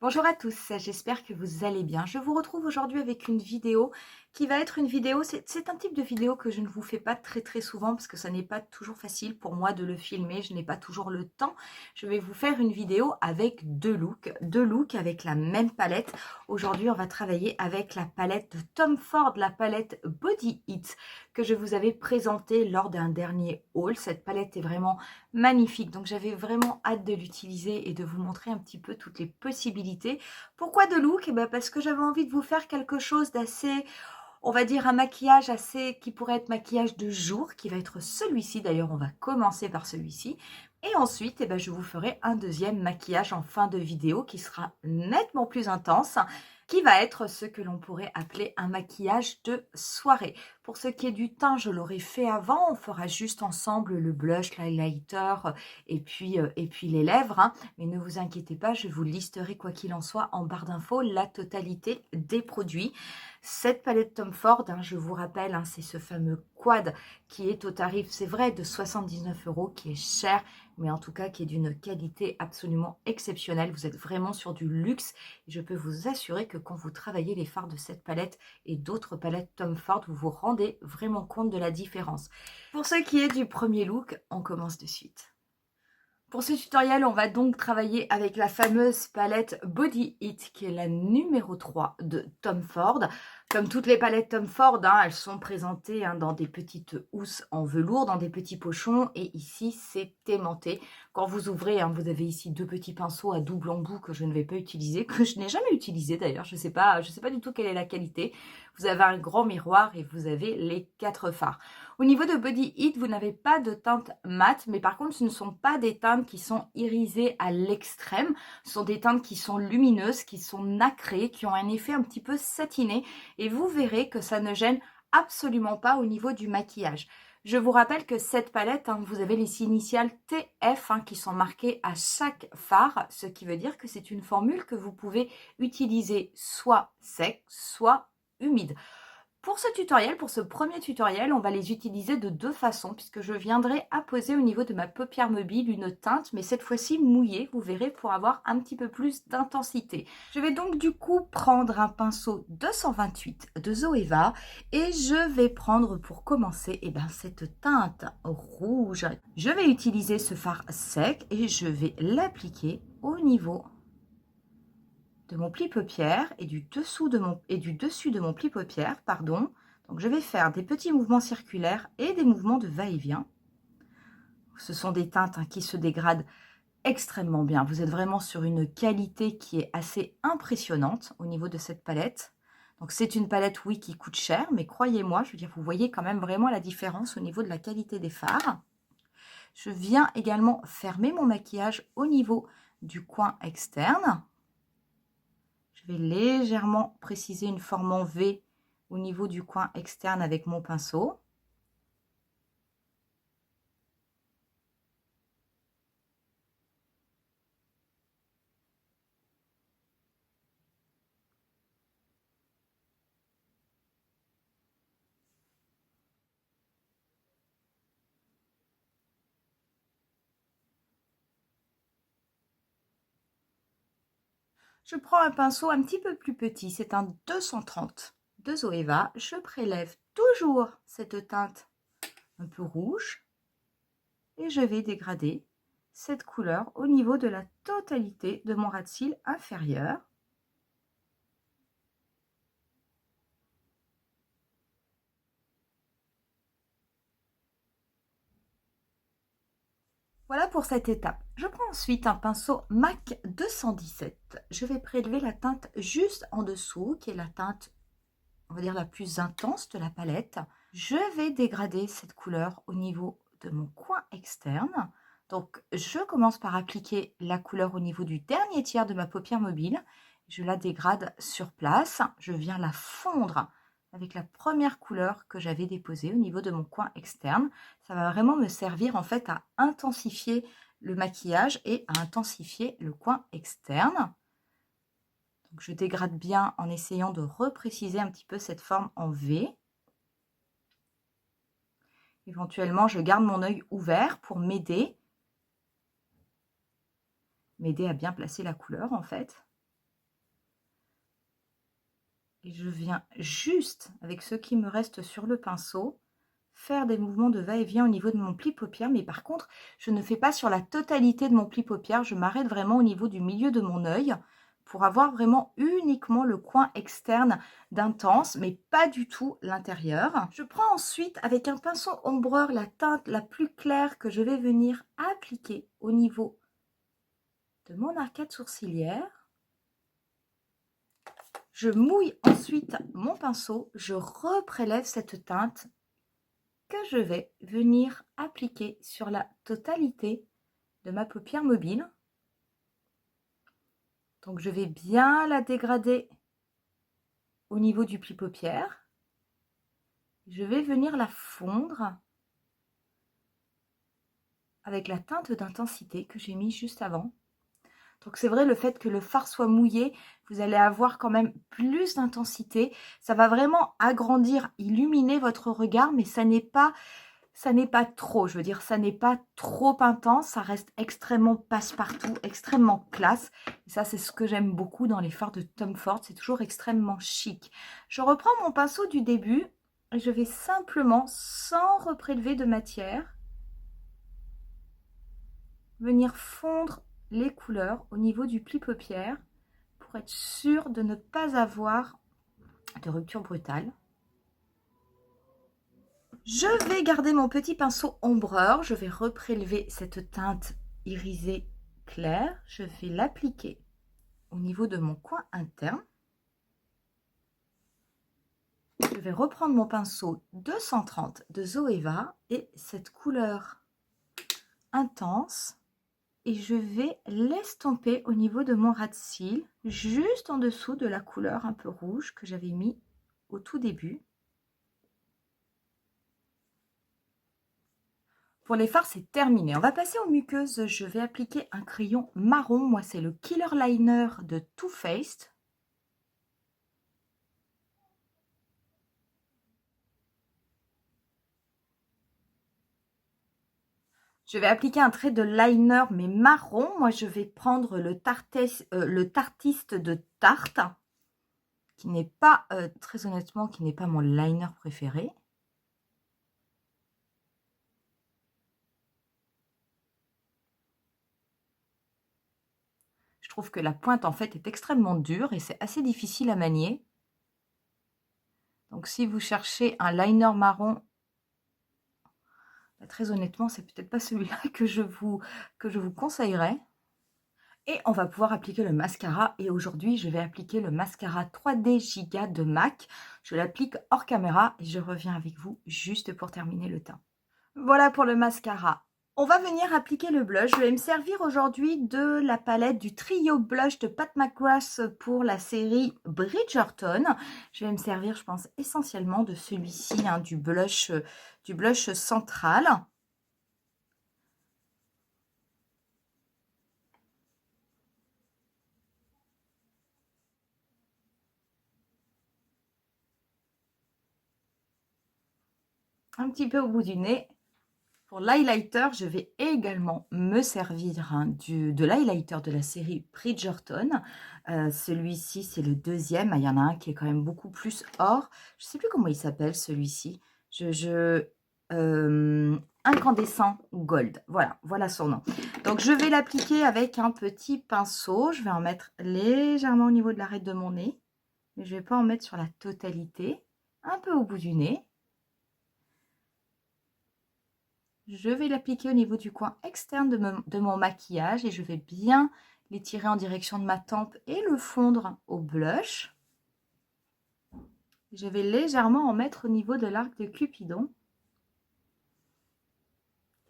Bonjour à tous, j'espère que vous allez bien. Je vous retrouve aujourd'hui avec une vidéo qui va être une vidéo, c'est un type de vidéo que je ne vous fais pas très souvent parce que ça n'est pas toujours facile pour moi de le filmer, je n'ai pas toujours le temps. Je vais vous faire une vidéo avec deux looks avec la même palette. Aujourd'hui, on va travailler avec la palette de Tom Ford, la palette Body Heat que je vous avais présentée lors d'un dernier haul. Cette palette est vraiment magnifique, donc j'avais vraiment hâte de l'utiliser et de vous montrer un petit peu toutes les possibilités. Pourquoi de look? Parce que j'avais envie de vous faire quelque chose d'assez, on va dire un maquillage assez, qui pourrait être maquillage de jour, qui va être celui-ci. D'ailleurs, on va commencer par celui-ci. Et ensuite, je vous ferai un deuxième maquillage en fin de vidéo qui sera nettement plus intense, qui va être ce que l'on pourrait appeler un maquillage de soirée. Pour ce qui est du teint, je l'aurais fait avant. On fera juste ensemble le blush, l'highlighter et puis les lèvres, hein. Mais ne vous inquiétez pas, je vous listerai quoi qu'il en soit en barre d'infos la totalité des produits. Cette palette Tom Ford, hein, je vous rappelle, hein, c'est ce fameux quad qui est au tarif, c'est vrai, de 79 €, qui est cher, mais en tout cas qui est d'une qualité absolument exceptionnelle. Vous êtes vraiment sur du luxe. Et je peux vous assurer que quand vous travaillez les fards de cette palette et d'autres palettes Tom Ford, vous vous rendez vraiment compte de la différence. Pour ce qui est du premier look, on commence de suite. Pour ce tutoriel, on va donc travailler avec la fameuse palette Body Heat qui est la numéro 3 de Tom Ford. Comme toutes les palettes Tom Ford, hein, elles sont présentées dans des petites housses en velours, dans des petits pochons, et ici c'est aimanté. Quand vous ouvrez, vous avez ici deux petits pinceaux à double embout que je ne vais pas utiliser, que je n'ai jamais utilisé d'ailleurs, je sais pas du tout quelle est la qualité. Vous avez un grand miroir et vous avez les 4 fards. Au niveau de Body Heat, vous n'avez pas de teinte mate, mais par contre, ce ne sont pas des teintes qui sont irisées à l'extrême. Ce sont des teintes qui sont lumineuses, qui sont nacrées, qui ont un effet un petit peu satiné. Et vous verrez que ça ne gêne absolument pas au niveau du maquillage. Je vous rappelle que cette palette, vous avez les initiales TF qui sont marquées à chaque fard, ce qui veut dire que c'est une formule que vous pouvez utiliser soit sec, soit humide. Pour ce tutoriel, pour ce premier tutoriel, on va les utiliser de deux façons puisque je viendrai apposer au niveau de ma paupière mobile une teinte, mais cette fois-ci mouillée, vous verrez, pour avoir un petit peu plus d'intensité. Je vais donc du coup prendre un pinceau 228 de Zoeva et je vais prendre pour commencer cette teinte rouge. Je vais utiliser ce fard sec et je vais l'appliquer au niveau de mon pli paupière et du dessus de mon pli paupière, pardon. Donc je vais faire des petits mouvements circulaires et des mouvements de va-et-vient. Ce sont des teintes qui se dégradent extrêmement bien. Vous êtes vraiment sur une qualité qui est assez impressionnante au niveau de cette palette. Donc c'est une palette, oui, qui coûte cher, mais croyez-moi, je veux dire, vous voyez quand même vraiment la différence au niveau de la qualité des fards. Je viens également fermer mon maquillage au niveau du coin externe. Je vais légèrement préciser une forme en V au niveau du coin externe avec mon pinceau. Je prends un pinceau un petit peu plus petit, c'est un 230 de Zoeva. Je prélève toujours cette teinte un peu rouge et je vais dégrader cette couleur au niveau de la totalité de mon ras de cils inférieur. Voilà pour cette étape. Je prends ensuite un pinceau MAC 217. Je vais prélever la teinte juste en dessous, qui est la teinte, on va dire, la plus intense de la palette. Je vais dégrader cette couleur au niveau de mon coin externe. Donc, je commence par appliquer la couleur au niveau du dernier tiers de ma paupière mobile. Je la dégrade sur place. Je viens la fondre avec la première couleur que j'avais déposée au niveau de mon coin externe. Ça va vraiment me servir en fait à intensifier le maquillage et à intensifier le coin externe. Donc, je dégrade bien en essayant de repréciser un petit peu cette forme en V. Éventuellement, je garde mon œil ouvert pour m'aider à bien placer la couleur en fait. Et je viens juste, avec ce qui me reste sur le pinceau, faire des mouvements de va-et-vient au niveau de mon pli paupière. Mais par contre, je ne fais pas sur la totalité de mon pli paupière. Je m'arrête vraiment au niveau du milieu de mon œil pour avoir vraiment uniquement le coin externe d'Intense, mais pas du tout l'intérieur. Je prends ensuite, avec un pinceau ombreur, la teinte la plus claire que je vais venir appliquer au niveau de mon arcade sourcilière. Je mouille ensuite mon pinceau, je reprélève cette teinte que je vais venir appliquer sur la totalité de ma paupière mobile. Donc je vais bien la dégrader au niveau du pli paupière. Je vais venir la fondre avec la teinte d'intensité que j'ai mis juste avant. Donc c'est vrai, le fait que le fard soit mouillé, vous allez avoir quand même plus d'intensité. Ça va vraiment agrandir, illuminer votre regard, mais ça n'est pas trop. Je veux dire, ça n'est pas trop intense. Ça reste extrêmement passe-partout, extrêmement classe. Et ça, c'est ce que j'aime beaucoup dans les fards de Tom Ford. C'est toujours extrêmement chic. Je reprends mon pinceau du début et je vais simplement, sans reprélever de matière, venir fondre les couleurs au niveau du pli paupière pour être sûr de ne pas avoir de rupture brutale. Je vais garder mon petit pinceau ombreur, je vais reprélever cette teinte irisée claire, je vais l'appliquer au niveau de mon coin interne. Je vais reprendre mon pinceau 230 de Zoeva et cette couleur intense et je vais l'estomper au niveau de mon ras de cils, juste en dessous de la couleur un peu rouge que j'avais mis au tout début. Pour les fards, c'est terminé. On va passer aux muqueuses. Je vais appliquer un crayon marron. Moi, c'est le Killer Liner de Too Faced. Je vais appliquer un trait de liner, mais marron. Moi, je vais prendre le Tartiste de Tarte, qui n'est pas, très honnêtement, qui n'est pas mon liner préféré. Je trouve que la pointe, en fait, est extrêmement dure et c'est assez difficile à manier. Donc, si vous cherchez un liner marron, très honnêtement, c'est peut-être pas celui-là que je vous conseillerais. Et on va pouvoir appliquer le mascara. Et aujourd'hui, je vais appliquer le mascara 3D Giga de MAC. Je l'applique hors caméra et je reviens avec vous juste pour terminer le teint. Voilà pour le mascara. On va venir appliquer le blush. Je vais me servir aujourd'hui de la palette du trio blush de Pat McGrath pour la série Bridgerton. Je vais me servir, je pense, essentiellement de celui-ci, hein, du blush central. Un petit peu au bout du nez. Pour l'highlighter, je vais également me servir, hein, de l'highlighter de la série Bridgerton. Celui-ci, c'est le deuxième. Il y en a un qui est quand même beaucoup plus or. Je ne sais plus comment il s'appelle celui-ci. Incandescent Gold. Voilà son nom. Donc, je vais l'appliquer avec un petit pinceau. Je vais en mettre légèrement au niveau de l'arête de mon nez. Mais je ne vais pas en mettre sur la totalité. Un peu au bout du nez. Je vais l'appliquer au niveau du coin externe de mon maquillage et je vais bien l'étirer en direction de ma tempe et le fondre au blush. Je vais légèrement en mettre au niveau de l'arc de Cupidon.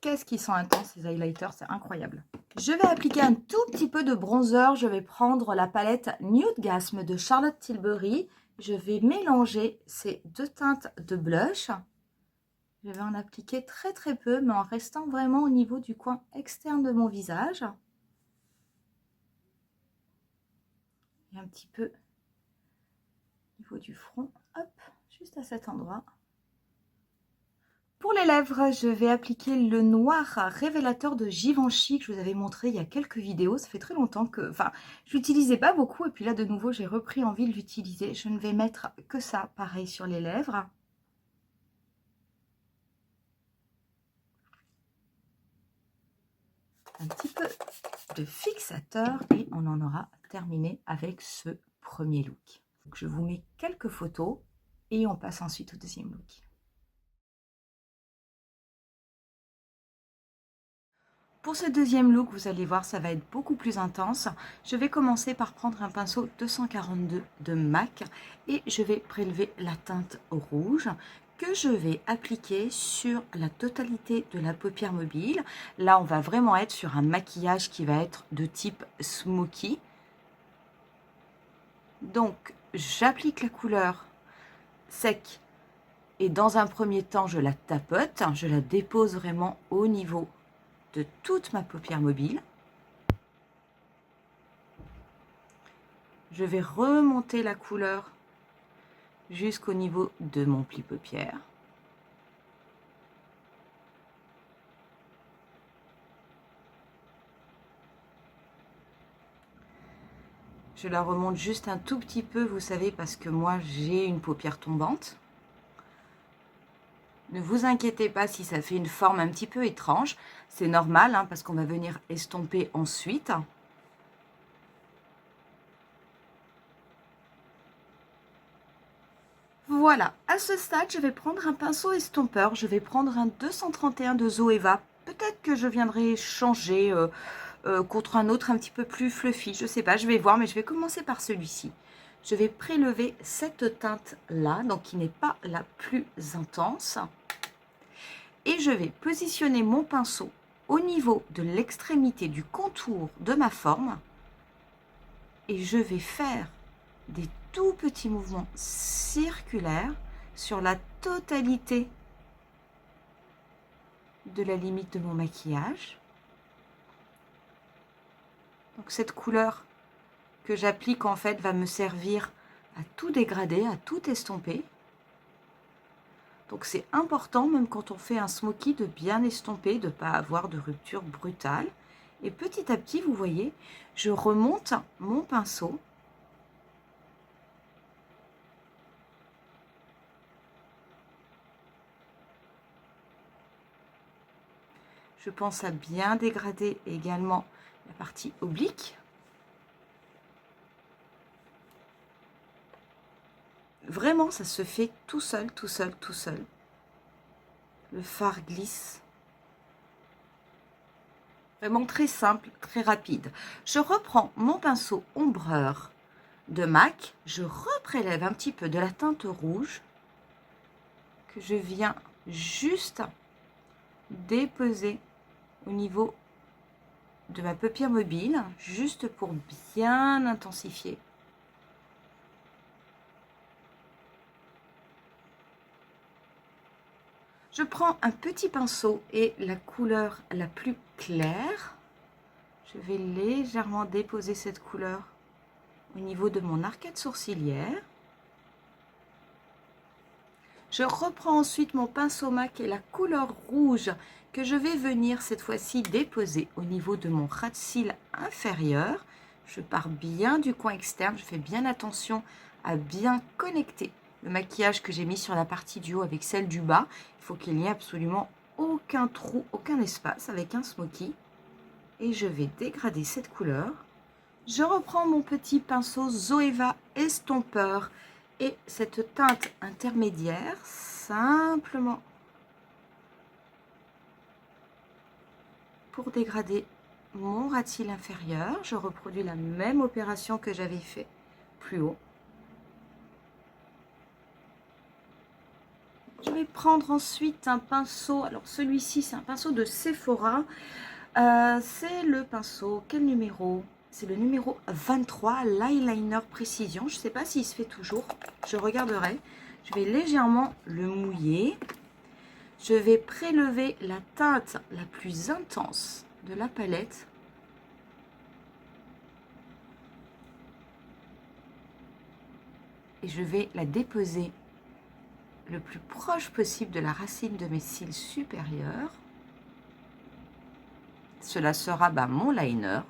Qu'est-ce qu'ils sont intenses ces highlighters, c'est incroyable. Je vais appliquer un tout petit peu de bronzer. Je vais prendre la palette Nude Gasm de Charlotte Tilbury. Je vais mélanger ces deux teintes de blush. Je vais en appliquer très très peu, mais en restant vraiment au niveau du coin externe de mon visage. Et un petit peu au niveau du front, hop, juste à cet endroit. Pour les lèvres, je vais appliquer le noir révélateur de Givenchy que je vous avais montré il y a quelques vidéos. Ça fait très longtemps que, enfin, je l'utilisais pas beaucoup et puis là de nouveau j'ai repris envie de l'utiliser. Je ne vais mettre que ça, pareil sur les lèvres. Un petit peu de fixateur et on en aura terminé avec ce premier look. Donc, je vous mets quelques photos et on passe ensuite au deuxième look. Pour ce deuxième look, vous allez voir, ça va être beaucoup plus intense. Je vais commencer par prendre un pinceau 242 de MAC et je vais prélever la teinte rouge que je vais appliquer sur la totalité de la paupière mobile. Là, on va vraiment être sur un maquillage qui va être de type smoky. Donc, j'applique la couleur sec et dans un premier temps, je la tapote. Je la dépose vraiment au niveau de toute ma paupière mobile. Je vais remonter la couleur jusqu'au niveau de mon pli paupière. Je la remonte juste un tout petit peu, vous savez, parce que moi j'ai une paupière tombante. Ne vous inquiétez pas si ça fait une forme un petit peu étrange. C'est normal, hein, parce qu'on va venir estomper ensuite. Voilà, à ce stade, je vais prendre un pinceau estompeur. Je vais prendre un 231 de Zoeva. Peut-être que je viendrai changer contre un autre un petit peu plus fluffy. Je ne sais pas, je vais voir, mais je vais commencer par celui-ci. Je vais prélever cette teinte-là, donc qui n'est pas la plus intense. Et je vais positionner mon pinceau au niveau de l'extrémité du contour de ma forme. Et je vais faire des tout petits mouvements circulaires sur la totalité de la limite de mon maquillage. Donc cette couleur que j'applique en fait va me servir à tout dégrader, à tout estomper. Donc c'est important, même quand on fait un smoky, de bien estomper, de ne pas avoir de rupture brutale. Et petit à petit, vous voyez, je remonte mon pinceau. Je pense à bien dégrader également la partie oblique. Vraiment, ça se fait tout seul, tout seul, tout seul. Le fard glisse. Vraiment très simple, très rapide. Je reprends mon pinceau ombreur de MAC. Je reprélève un petit peu de la teinte rouge que je viens juste déposer au niveau de ma paupière mobile, juste pour bien intensifier. Je prends un petit pinceau et la couleur la plus claire. Je vais légèrement déposer cette couleur au niveau de mon arcade sourcilière. Je reprends ensuite mon pinceau MAC et la couleur rouge que je vais venir cette fois-ci déposer au niveau de mon ras de cils inférieur. Je pars bien du coin externe, je fais bien attention à bien connecter le maquillage que j'ai mis sur la partie du haut avec celle du bas. Il faut qu'il n'y ait absolument aucun trou, aucun espace avec un smoky. Et je vais dégrader cette couleur. Je reprends mon petit pinceau Zoeva estompeur et cette teinte intermédiaire, simplement pour dégrader mon ras de cils inférieur. Je reproduis la même opération que j'avais fait plus haut. Je vais prendre ensuite un pinceau, alors celui-ci c'est un pinceau de Sephora, c'est le pinceau, quel numéro? C'est le numéro 23, l'eyeliner précision, je ne sais pas s'il se fait toujours, je regarderai. Je vais légèrement le mouiller, je vais prélever la teinte la plus intense de la palette. Et je vais la déposer le plus proche possible de la racine de mes cils supérieurs. Cela sera mon liner.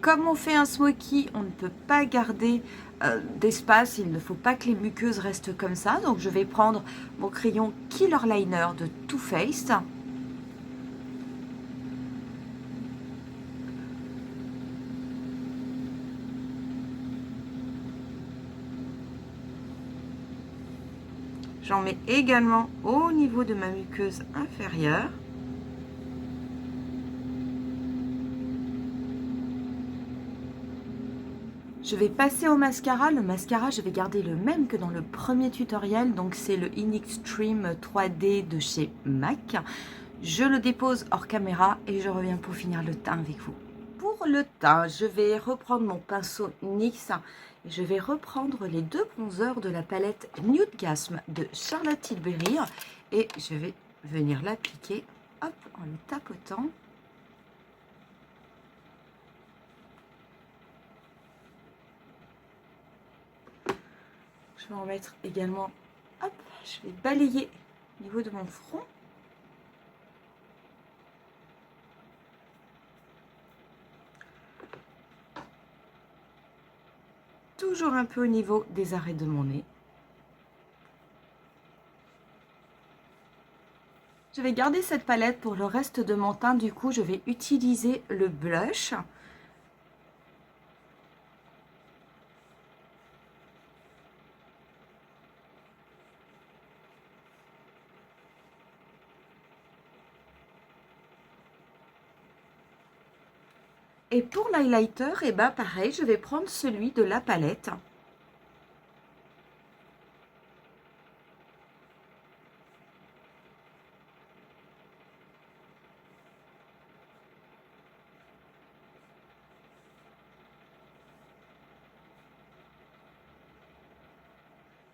Comme on fait un smoky, on ne peut pas garder d'espace, il ne faut pas que les muqueuses restent comme ça. Donc je vais prendre mon crayon Killer Liner de Too Faced. J'en mets également au niveau de ma muqueuse inférieure. Je vais passer au mascara. Le mascara, je vais garder le même que dans le premier tutoriel. Donc, c'est le In Extreme 3D de chez MAC. Je le dépose hors caméra et je reviens pour finir le teint avec vous. Pour le teint, je vais reprendre mon pinceau NYX et je vais reprendre les deux bronzers de la palette Nude Gasm de Charlotte Tilbury et je vais venir l'appliquer en le tapotant. Je vais en mettre également, hop, je vais balayer au niveau de mon front. Toujours un peu au niveau des arrêts de mon nez. Je vais garder cette palette pour le reste de mon teint, du coup je vais utiliser le blush. Et pour l'highlighter, et pareil, je vais prendre celui de la palette.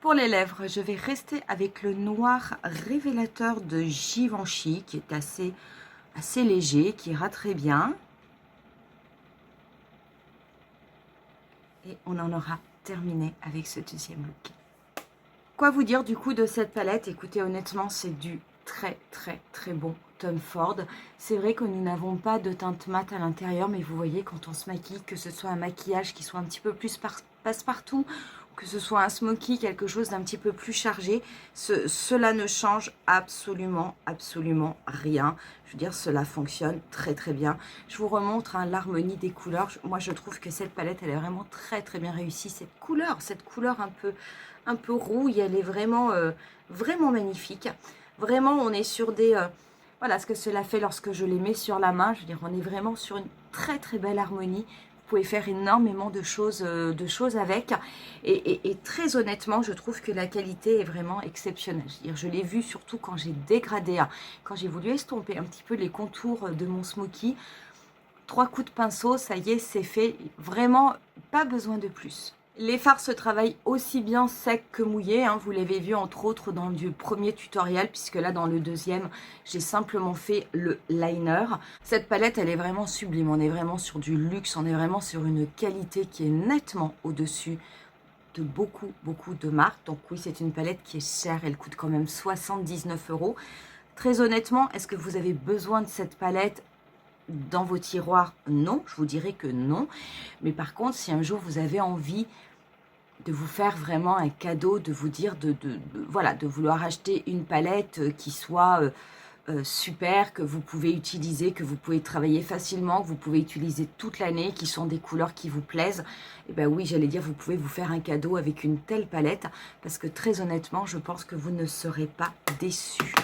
Pour les lèvres, je vais rester avec le noir révélateur de Givenchy, qui est assez léger, qui ira très bien. Et on en aura terminé avec ce deuxième look. Quoi vous dire du coup de cette palette? Écoutez, honnêtement, c'est du très bon Tom Ford. C'est vrai que nous n'avons pas de teinte mat à l'intérieur, mais vous voyez, quand on se maquille, que ce soit un maquillage qui soit un petit peu plus passe-partout, que ce soit un smoky, quelque chose d'un petit peu plus chargé, cela ne change absolument rien. Je veux dire, cela fonctionne très bien. Je vous remontre l'harmonie des couleurs. Moi, je trouve que cette palette, elle est vraiment très bien réussie. Cette couleur un peu rouille, elle est vraiment magnifique. Vraiment, on est sur des... voilà ce que cela fait lorsque je les mets sur la main. Je veux dire, on est vraiment sur une très belle harmonie. Vous pouvez faire énormément de choses avec. Et très honnêtement, je trouve que la qualité est vraiment exceptionnelle. Je veux dire, je l'ai vu surtout quand j'ai dégradé, quand j'ai voulu estomper un petit peu les contours de mon smoky. 3 coups de pinceau, ça y est, c'est fait. Vraiment, pas besoin de plus. Les fards se travaillent aussi bien secs que mouillés, vous l'avez vu entre autres dans le premier tutoriel, puisque là dans le deuxième, j'ai simplement fait le liner. Cette palette, elle est vraiment sublime, on est vraiment sur du luxe, on est vraiment sur une qualité qui est nettement au-dessus de beaucoup de marques. Donc oui, c'est une palette qui est chère, elle coûte quand même 79 €. Très honnêtement, est-ce que vous avez besoin de cette palette dans vos tiroirs? Non, je vous dirais que non. Mais par contre, si un jour vous avez envie de vous faire vraiment un cadeau, de vous dire voilà, de vouloir acheter une palette qui soit super, que vous pouvez utiliser, que vous pouvez travailler facilement, que vous pouvez utiliser toute l'année, qui sont des couleurs qui vous plaisent, et ben oui, j'allais dire, vous pouvez vous faire un cadeau avec une telle palette, parce que très honnêtement, je pense que vous ne serez pas déçus.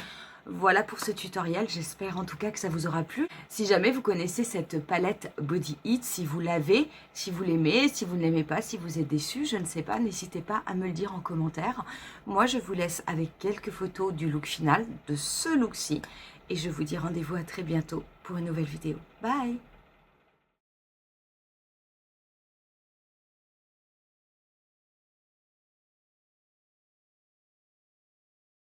Voilà pour ce tutoriel, j'espère en tout cas que ça vous aura plu. Si jamais vous connaissez cette palette Body Heat, si vous l'avez, si vous l'aimez, si vous ne l'aimez pas, si vous êtes déçu, je ne sais pas, n'hésitez pas à me le dire en commentaire. Moi, je vous laisse avec quelques photos du look final, de ce look-ci. Et je vous dis rendez-vous à très bientôt pour une nouvelle vidéo. Bye!